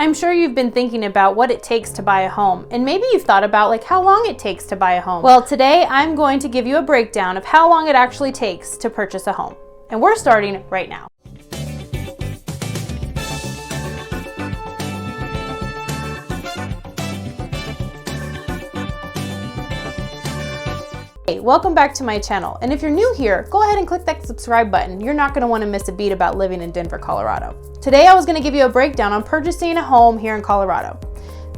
I'm sure you've been thinking about what it takes to buy a home, and maybe you've thought about like how long it takes to buy a home. Well, today I'm going to give you a breakdown of how long it actually takes to purchase a home. And we're starting right now. Hey, welcome back to my channel. And if you're new here, go ahead and click that subscribe button. You're not going to want to miss a beat about living in Denver, Colorado. Today I was going to give you a breakdown on purchasing a home here in Colorado.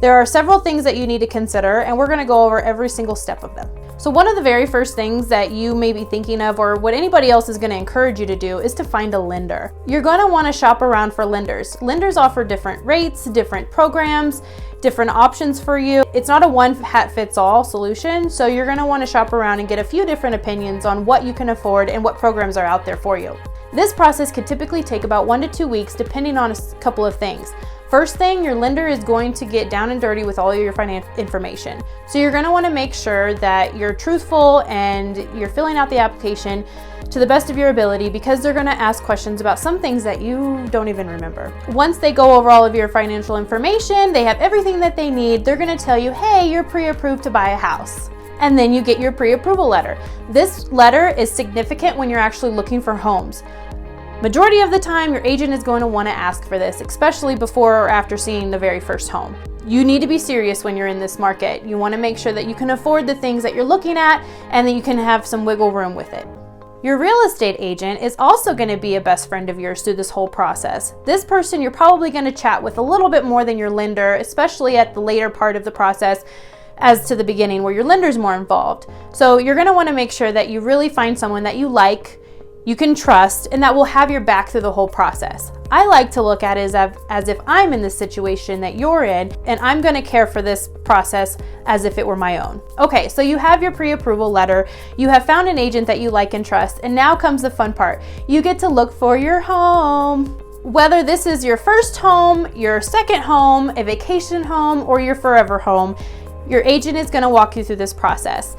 There are several things that you need to consider, and we're going to go over every single step of them. So one of the very first things that you may be thinking of, or what anybody else is going to encourage you to do, is to find a lender. You're going to want to shop around for lenders. Lenders offer different rates, different programs, different options for you. It's not a one-hat-fits-all solution, so you're going to want to shop around and get a few different opinions on what you can afford and what programs are out there for you. This process could typically take about 1 to 2 weeks depending on a couple of things. First thing, your lender is going to get down and dirty with all of your financial information. So you're going to want to make sure that you're truthful and you're filling out the application to the best of your ability, because they're going to ask questions about some things that you don't even remember. Once they go over all of your financial information, they have everything that they need, they're going to tell you, hey, you're pre-approved to buy a house. And then you get your pre-approval letter. This letter is significant when you're actually looking for homes. Majority of the time, your agent is going to want to ask for this, especially before or after seeing the very first home. You need to be serious when you're in this market. You want to make sure that you can afford the things that you're looking at and that you can have some wiggle room with it. Your real estate agent is also going to be a best friend of yours through this whole process. This person you're probably going to chat with a little bit more than your lender, especially at the later part of the process as to the beginning where your lender's more involved. So you're going to want to make sure that you really find someone that you like, you can trust, and that will have your back through the whole process. I like to look at it as if I'm in the situation that you're in, and I'm gonna care for this process as if it were my own. Okay, so you have your pre-approval letter, you have found an agent that you like and trust, and now comes the fun part. You get to look for your home. Whether this is your first home, your second home, a vacation home, or your forever home, your agent is gonna walk you through this process.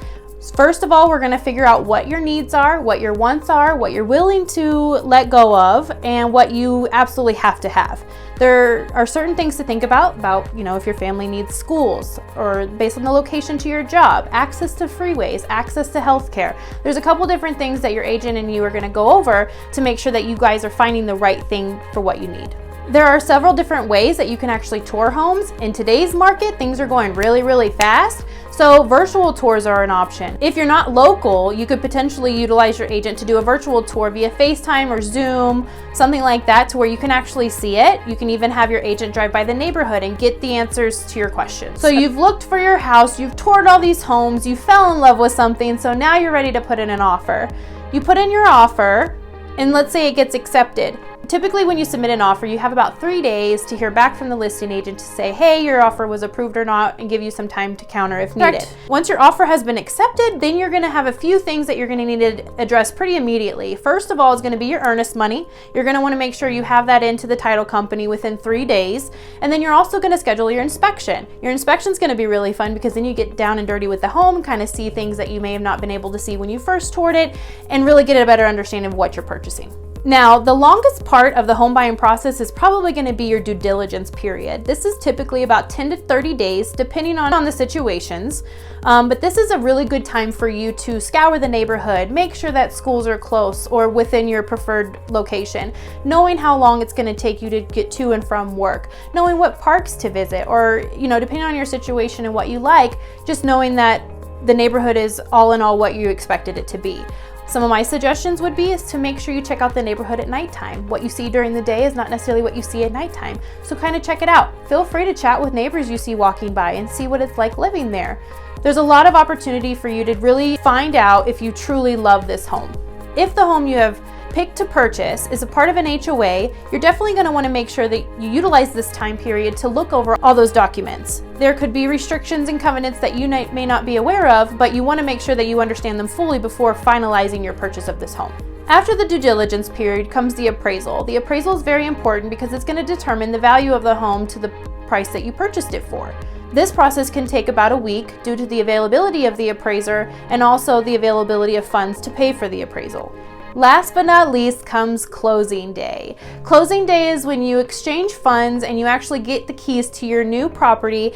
First of all, we're going to figure out what your needs are, what your wants are, what you're willing to let go of, and what you absolutely have to have. There are certain things to think about, if your family needs schools, or based on the location to your job, access to freeways, access to healthcare. There's a couple different things that your agent and you are going to go over to make sure that you guys are finding the right thing for what you need. There are several different ways that you can actually tour homes. In today's market, things are going really, really fast. So virtual tours are an option. If you're not local, you could potentially utilize your agent to do a virtual tour via FaceTime or Zoom, something like that, to where you can actually see it. You can even have your agent drive by the neighborhood and get the answers to your questions. So you've looked for your house, you've toured all these homes, you fell in love with something, so now you're ready to put in an offer. You put in your offer, and let's say it gets accepted. Typically when you submit an offer, you have about 3 days to hear back from the listing agent to say, hey, your offer was approved or not, and give you some time to counter if needed. Once your offer has been accepted, then you're gonna have a few things that you're gonna need to address pretty immediately. First of all is gonna be your earnest money. You're gonna wanna make sure you have that into the title company within 3 days. And then you're also gonna schedule your inspection. Your inspection's gonna be really fun because then you get down and dirty with the home, kind of see things that you may have not been able to see when you first toured it, and really get a better understanding of what you're purchasing. Now, the longest part of the home buying process is probably going to be your due diligence period. This is typically about 10 to 30 days, depending on the situations. But this is a really good time for you to scour the neighborhood, make sure that schools are close or within your preferred location, knowing how long it's going to take you to get to and from work, knowing what parks to visit, or, depending on your situation and what you like, just knowing that the neighborhood is all in all what you expected it to be. Some of my suggestions would be to make sure you check out the neighborhood at nighttime. What you see during the day is not necessarily what you see at nighttime. So kind of check it out. Feel free to chat with neighbors you see walking by and see what it's like living there. There's a lot of opportunity for you to really find out if you truly love this home. If the home you have picked to purchase is a part of an HOA, you're definitely going to want to make sure that you utilize this time period to look over all those documents. There could be restrictions and covenants that you may not be aware of, but you want to make sure that you understand them fully before finalizing your purchase of this home. After the due diligence period comes the appraisal. The appraisal is very important because it's going to determine the value of the home to the price that you purchased it for. This process can take about a week due to the availability of the appraiser and also the availability of funds to pay for the appraisal. Last but not least comes closing day. Closing day is when you exchange funds and you actually get the keys to your new property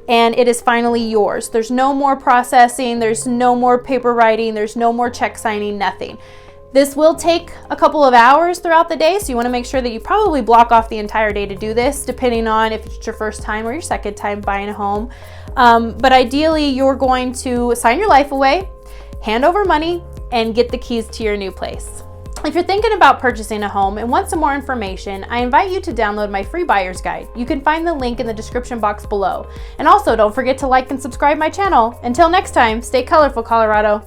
and it is finally yours. There's no more processing, there's no more paper writing, there's no more check signing, nothing. This will take a couple of hours throughout the day, so you want to make sure that you probably block off the entire day to do this, depending on if it's your first time or your second time buying a home. But ideally, you're going to sign your life away, hand over money, and get the keys to your new place. If you're thinking about purchasing a home and want some more information, I invite you to download my free buyer's guide. You can find the link in the description box below. And also, don't forget to like and subscribe my channel. Until next time, stay colorful, Colorado.